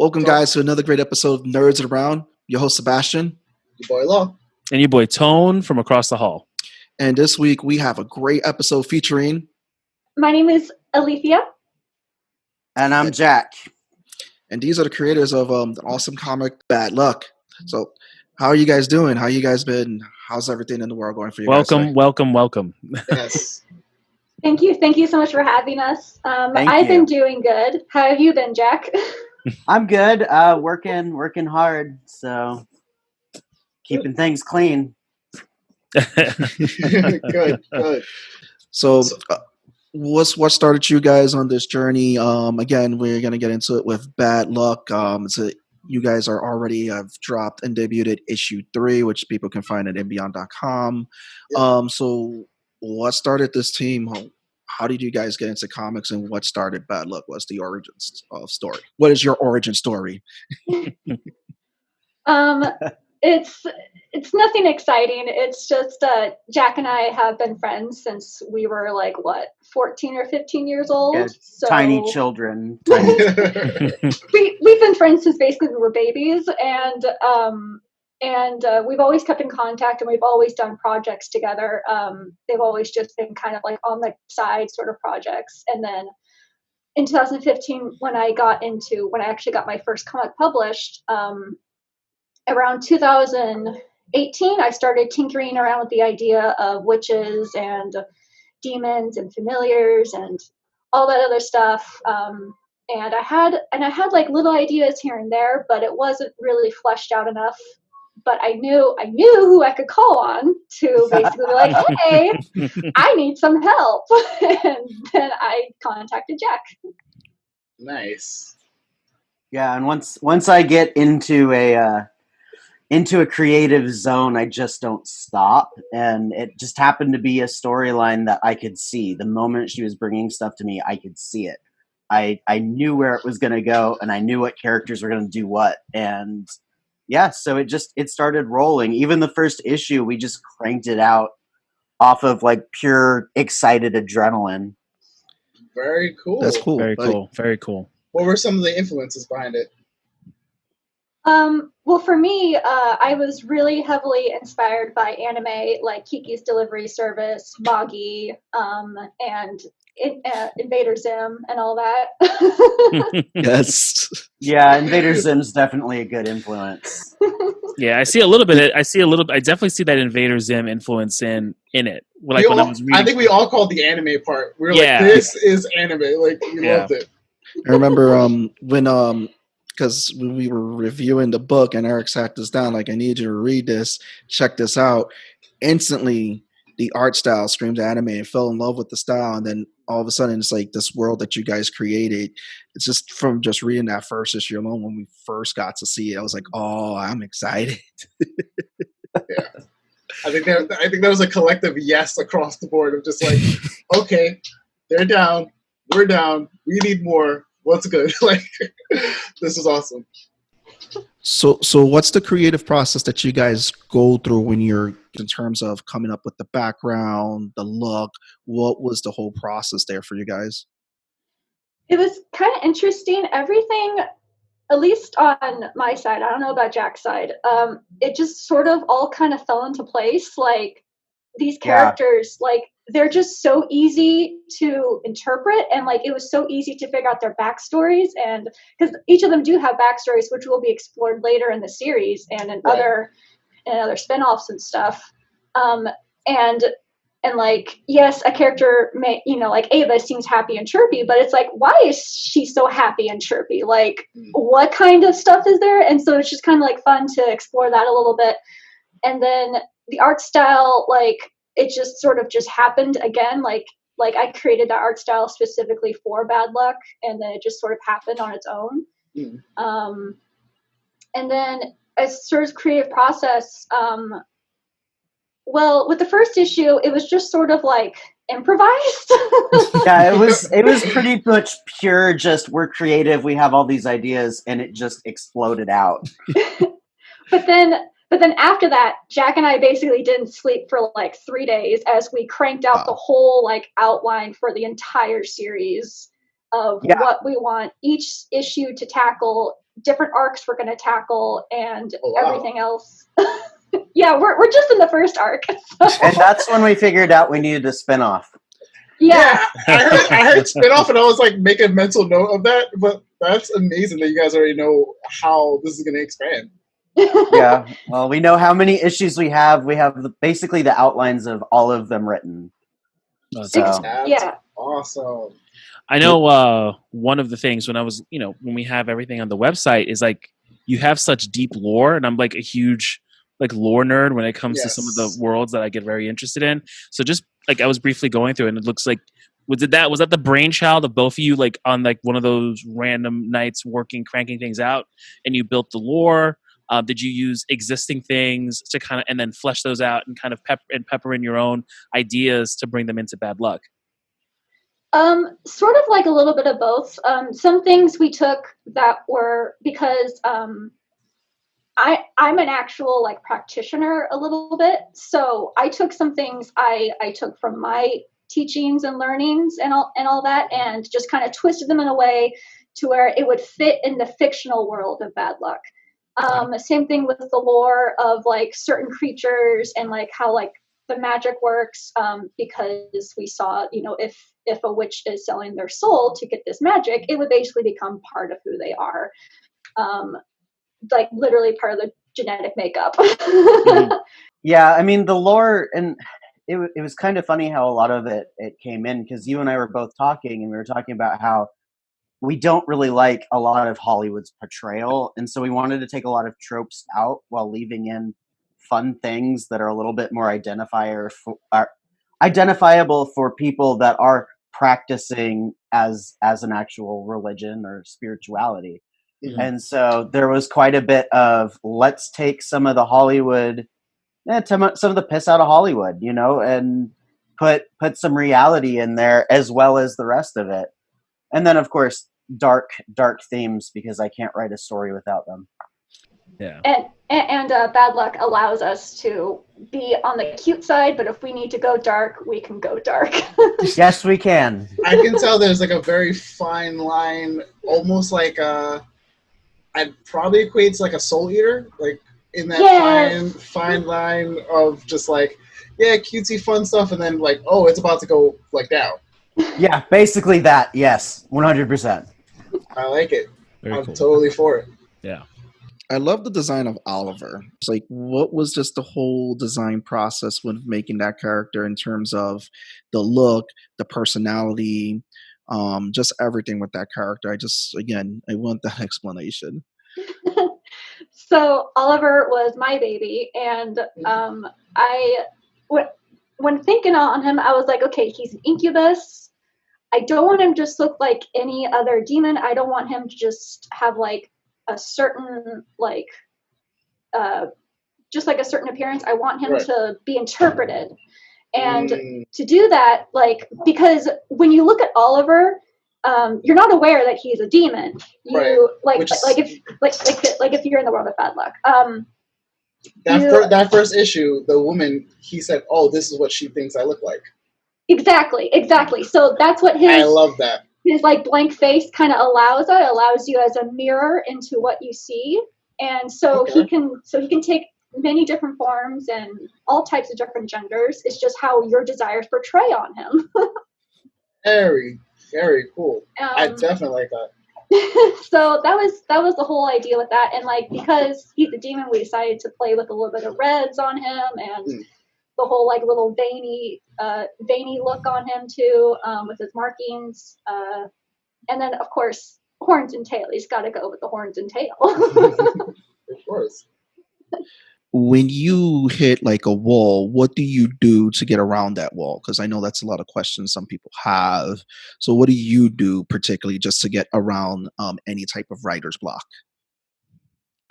Welcome, guys, to another great episode of Nerds Around. Your host, Sebastian. Your boy, Law. And your boy, Tone, from across the hall. And this week, we have a great episode featuring... My name is Alethea. And I'm Jack. And these are the creators of the awesome comic, Bad Luck. So, how are you guys doing? How you guys been? How's everything in the world going for you guys? Welcome. Yes. Thank you so much for having us. I've been doing good. How have you been, Jack? I'm good. Working hard. So keeping things clean. Good. So what started you guys on this journey? Again, we're gonna get into it with Bad Luck. You guys are already have dropped and debuted issue 3, which people can find at nbeyond.com. So what started this team? How did you guys get into comics, and what started Bad Luck? What's the origin story? What is your origin story? It's nothing exciting. It's just Jack and I have been friends since we were 14 or 15 years old. Yeah, so tiny children. we've been friends since basically we were babies, and we've always kept in contact, and we've always done projects together. They've always just been kind of on the side sort of projects. And then in 2015, when I actually got my first comic published, around 2018, I started tinkering around with the idea of witches and demons and familiars and all that other stuff. And I had little ideas here and there, but it wasn't really fleshed out enough. But I knew who I could call on to basically be like, hey, I need some help. And then I contacted Jack. Nice. Yeah, and once I get into a creative zone, I just don't stop. And it just happened to be a storyline that I could see. The moment she was bringing stuff to me, I could see it. I knew where it was going to go, and I knew what characters were going to do what. And yeah, so it started rolling. Even the first issue, we just cranked it out off of pure excited adrenaline. Very cool. That's cool. Very cool. What were some of the influences behind it? Well, for me, I was really heavily inspired by anime like Kiki's Delivery Service, Magi, and Invader Zim and all that. Yes. Yeah, Invader Zim's definitely a good influence. Yeah, I definitely see that Invader Zim influence in it. When I was reading. I think we all called the anime part. We were this is anime. We loved it. I remember when because we were reviewing the book and Eric sat this down, I need you to read this, check this out. Instantly, the art style screamed anime and fell in love with the style. And then all of a sudden, it's this world that you guys created. It's just from just reading that first issue alone, when we first got to see it, I was like, oh, I'm excited. Yeah. I think that was a collective yes across the board of just okay, they're down, we're down, we need more. What's good? This is awesome. So what's the creative process that you guys go through when you're in terms of coming up with the background, the look? What was the whole process there for you guys? It was kind of interesting. Everything, at least on my side, I don't know about Jack's side, it just sort of all kind of fell into place. These characters, they're just so easy to interpret, and it was so easy to figure out their backstories, and because each of them do have backstories, which will be explored later in the series and in other spinoffs and stuff. Yes, a character may, Ava seems happy and chirpy, but it's why is she so happy and chirpy? What kind of stuff is there? And so it's just kind of fun to explore that a little bit. And then the art style, it just sort of just happened again. I created that art style specifically for Bad Luck, and then it just sort of happened on its own. And then as sort of creative process, well, with the first issue, it was just sort of improvised. Yeah, it was pretty much pure. Just we're creative, we have all these ideas, and it just exploded out. But then after that, Jack and I basically didn't sleep for 3 days as we cranked out the whole outline for the entire series of what we want each issue to tackle different arcs we're going to tackle and Oh, wow. everything else. Yeah, we're just in the first arc. And that's when we figured out we needed a spinoff. Yeah. I heard spinoff, and I was like, make a mental note of that. But that's amazing that you guys already know how this is going to expand. Yeah, well, we know how many issues we have. We have basically the outlines of all of them written. So That's Yeah. awesome. I know one of the things when I was, when we have everything on the website is like you have such deep lore, and I'm like a huge like lore nerd when it comes to some of the Yes. worlds that I get very interested in. So just like I was briefly going through it, and it looks like was that the brainchild of both of you, like on like one of those random nights cranking things out, and you built the lore? Did you use existing things to kind of and then flesh those out and kind of pepper in your own ideas to bring them into Bad Luck? Sort of like a little bit of both. Some things we took that were because I'm an actual like practitioner a little bit, so I took some things I took from my teachings and learnings and all that, and just kind of twisted them in a way to where it would fit in the fictional world of Bad Luck. Same thing with the lore of like certain creatures and like how like the magic works, because we saw, if a witch is selling their soul to get this magic, it would basically become part of who they are, like literally part of the genetic makeup. Mm-hmm. yeah, I mean the lore, and it was kind of funny how a lot of it came in, because you and I were both talking, and we were talking about how we don't really like a lot of Hollywood's portrayal, and so we wanted to take a lot of tropes out while leaving in fun things that are a little bit more identifiable for people that are practicing as an actual religion or spirituality. Mhm. And so there was quite a bit of, let's take some of the Hollywood, some of the piss out of Hollywood, and put some reality in there as well as the rest of it. And then, of course, dark themes, because I can't write a story without them. Yeah. And Bad Luck allows us to be on the cute side, but if we need to go dark, we can go dark. Yes, we can. I can tell there's like a very fine line, almost like I'd probably equate to like a Soul Eater, like in that Yes. fine line of just like, yeah, cutesy fun stuff, and then like, oh, it's about to go like down. Yeah, basically that. Yes, 100%. I like it. Very I'm cool. totally for it. Yeah. I love the design of Oliver. It's like, what was just the whole design process when making that character in terms of the look, the personality, just everything with that character? I want that explanation. So Oliver was my baby, and when thinking on him, I was like, okay, he's an incubus. I don't want him to just look like any other demon. I don't want him to just have like a certain like just like a certain appearance. I want him Right. to be interpreted. And to do that, like, because when you look at Oliver, you're not aware that he's a demon. You Right. if you're in the world of Bad Luck. That first issue, the woman, he said, "Oh, this is what she thinks I look like." Exactly. So that's what I love that. his like blank face kind of allows. It allows you as a mirror into what you see, and so Okay. he can take many different forms and all types of different genders. It's just how your desires portray on him. Very, very cool. I definitely like that. So that was the whole idea with that, and like because he's a demon, we decided to play with a little bit of reds on him and the whole like little veiny look on him too, with his markings, and then of course horns and tail. He's got to go with the horns and tail. Of course. When you hit like a wall, what do you do to get around that wall? Because I know that's a lot of questions some people have. So what do you do particularly just to get around any type of writer's block?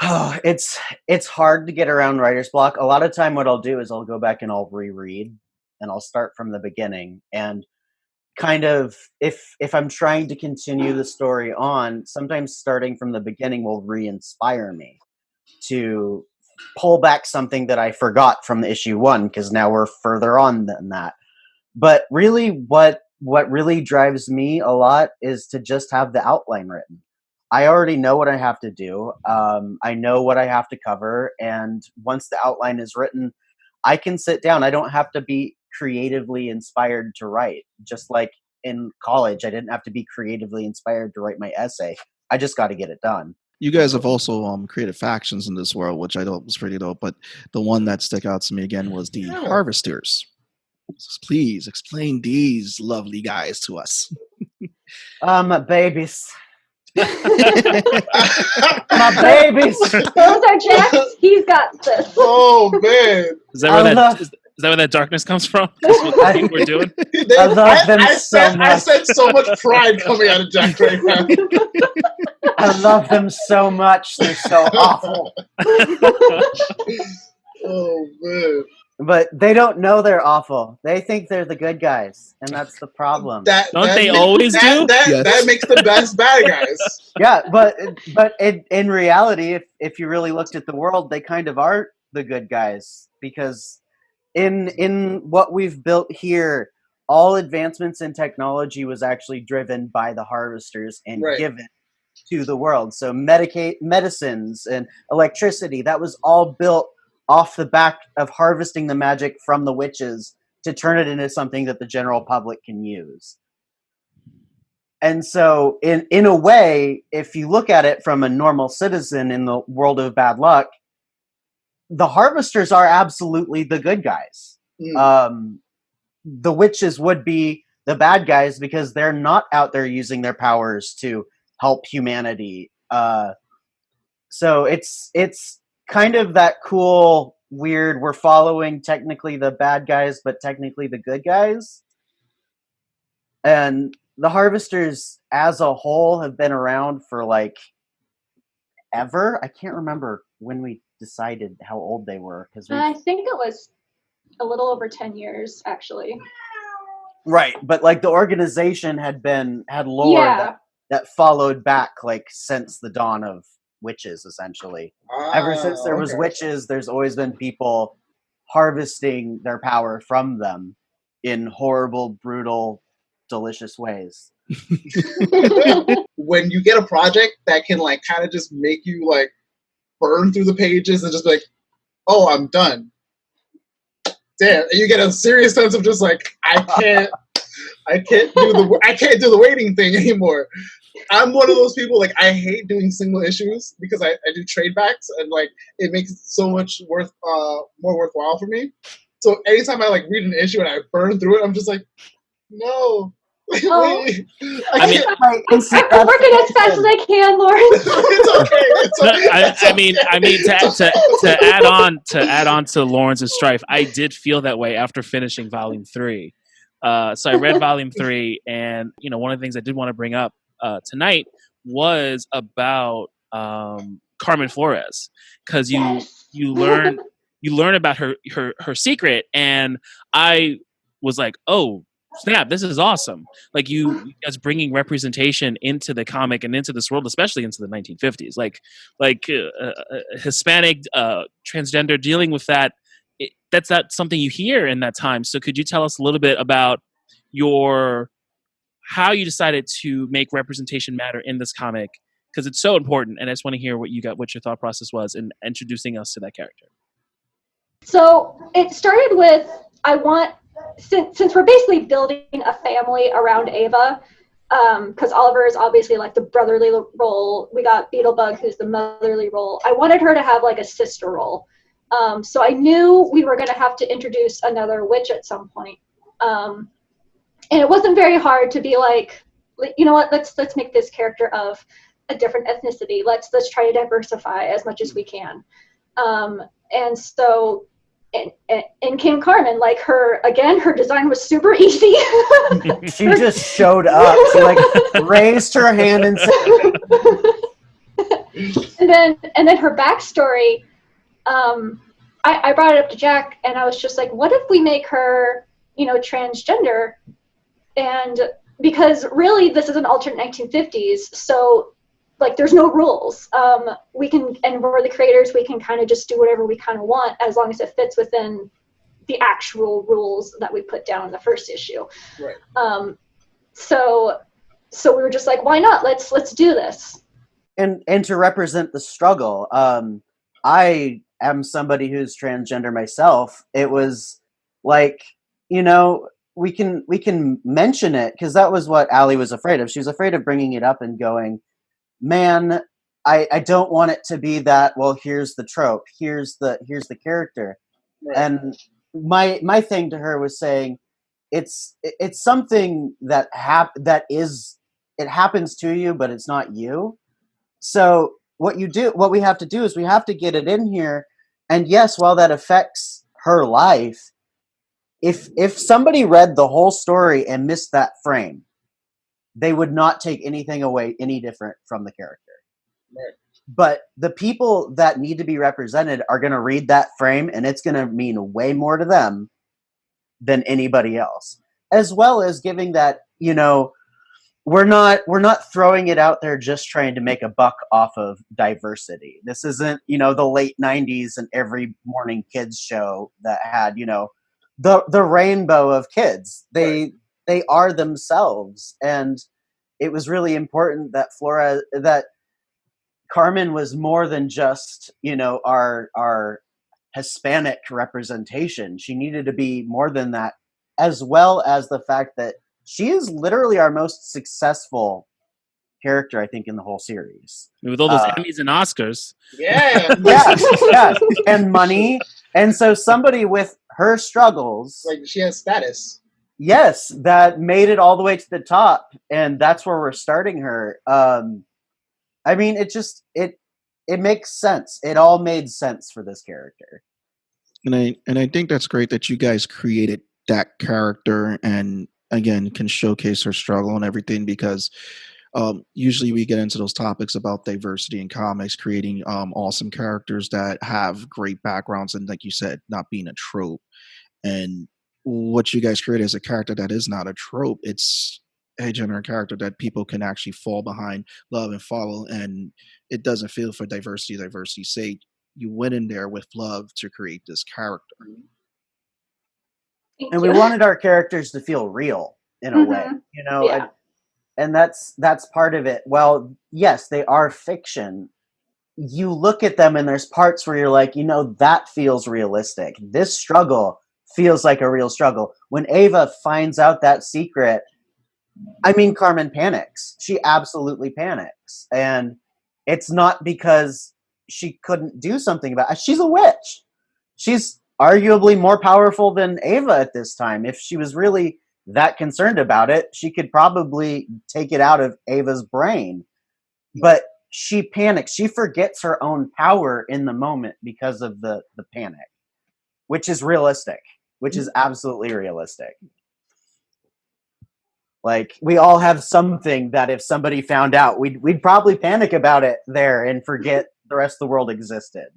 Oh, it's hard to get around writer's block. A lot of time what I'll do is I'll go back and I'll reread, and I'll start from the beginning, and kind of if I'm trying to continue the story on, sometimes starting from the beginning will re-inspire me to pull back something that I forgot from the issue 1, because now we're further on than that. But really what really drives me a lot is to just have the outline written. I already know what I have to do. I know what I have to cover, and once the outline is written, I can sit down. I don't have to be creatively inspired to write. Just like in college, I didn't have to be creatively inspired to write my essay. I just got to get it done. You guys have also created factions in this world, which I thought was pretty dope. But the one that stuck out to me again was the Harvesters. So please explain these lovely guys to us. Babies. My babies. Those are Jax. He's got this. Oh man, Is that where that darkness comes from? That's what I think we're doing. I love them so much. I sense so much pride coming out of Jack right now. I love them so much. They're so awful. Oh man. But they don't know they're awful. They think they're the good guys, and that's the problem. Don't they always do? That makes the best bad guys. Yeah, but in reality, if you really looked at the world, they kind of are the good guys, because in what we've built here, all advancements in technology was actually driven by the Harvesters and given to the world. So medicines and electricity, that was all built off the back of harvesting the magic from the witches to turn it into something that the general public can use. And so in a way, if you look at it from a normal citizen in the world of bad luck, the Harvesters are absolutely the good guys. The witches would be the bad guys because they're not out there using their powers to help humanity. So it's kind of that cool, weird, we're following technically the bad guys, but technically the good guys. And the Harvesters as a whole have been around for like ever. I can't remember when we decided how old they were. I think it was a little over 10 years, actually. Right, but like the organization had lore that followed back like since the dawn of witches, essentially. Ever since there was witches, there's always been people harvesting their power from them in horrible, brutal, delicious ways. When you get a project that can like kind of just make you like burn through the pages and just be like, oh, I'm done. Damn, and you get a serious sense of just like, I can't do the waiting thing anymore. I'm one of those people, like, I hate doing single issues because I do trade backs, and like it makes it so much more worthwhile for me. So anytime I like read an issue and I burn through it, I'm just like, no. Oh. I'm working as fast as I can, Lauren. It's okay. To add on to Lawrence's strife, I did feel that way after finishing Volume 3. So I read Volume 3, and one of the things I did want to bring up tonight was about Carmen Flores, because you learn about her secret, and I was like, oh snap, this is awesome. Like you guys bringing representation into the comic and into this world, especially into the 1950s, like Hispanic, transgender, dealing with that. That's not something you hear in that time. So could you tell us a little bit about how you decided to make representation matter in this comic? Because it's so important, and I just want to hear what your thought process was in introducing us to that character. So it started with, since we're basically building a family around Ava, because Oliver is obviously like the brotherly role. We got Beetlebug, who's the motherly role. I wanted her to have like a sister role. So I knew we were going to have to introduce another witch at some point. And it wasn't very hard to be like, you know what, let's make this character of a different ethnicity. Let's try to diversify as much as we can. And so in came Carmen. Like her design was super easy. She just showed up. She like raised her hand and said, and then her backstory. I brought it up to Jack, and I was just like, what if we make her, transgender? And because really this is an alternate 1950s, so like there's no rules. We can, and we're the creators, we can kind of just do whatever we kind of want as long as it fits within the actual rules that we put down in the first issue. Right. So we were just like, why not? Let's do this. and to represent the struggle. I am somebody who's transgender myself. It was like, you know, we can mention it because that was what Allie was afraid of. She was afraid of bringing it up and going, man, I don't want it to be that. Well, here's the trope. Here's the character. Right. And my thing to her was saying, it's something that it happens to you, but it's not you. So what we have to do is we have to get it in here. And yes, while that affects her life, if somebody read the whole story and missed that frame, they would not take anything away any different from the character. Right. But the people that need to be represented are going to read that frame, and it's going to mean way more to them than anybody else. As well as giving that, you know, we're not throwing it out there just trying to make a buck off of diversity. This isn't, you know, the late 90s and every morning kids show that had, you know, the rainbow of kids. They are themselves, and it was really important that that Carmen was more than just, you know, our Hispanic representation. She needed to be more than that, as well as the fact that she is literally our most successful character, I think, in the whole series. With all those Emmys and Oscars. Yeah. Yeah, and money. And so somebody with her struggles, Like she has status. yes, that made it all the way to the top, and that's where we're starting her. I mean, it makes sense. It all made sense for this character. And I think that's great that you guys created that character and again can showcase her struggle and everything because usually we get into those topics about diversity in comics, creating awesome characters that have great backgrounds and, like you said, not being a trope. And what you guys create is a character that is not a trope. It's a general character that people can actually fall behind, love, and follow. And it doesn't feel for diversity's sake. You went in there with love to create this character. Thank And you. we wanted our characters to feel real in a way, Mhm. you know. Yeah. And that's part of it. Well, yes, they are fiction. You look at them and there's parts where you're like, you know, that feels realistic. This struggle feels like a real struggle. When Ava finds out that secret, I mean, Carmen panics. She absolutely panics. And it's not because she couldn't do something about it. She's a witch. She's arguably more powerful than Ava at this time. If she was really that concerned about it, she could probably take it out of Ava's brain. But she panics. She forgets her own power in the moment because of the panic, which is realistic, which is absolutely realistic. Like, we all have something that if somebody found out, we'd probably panic about it there and forget the rest of the world existed.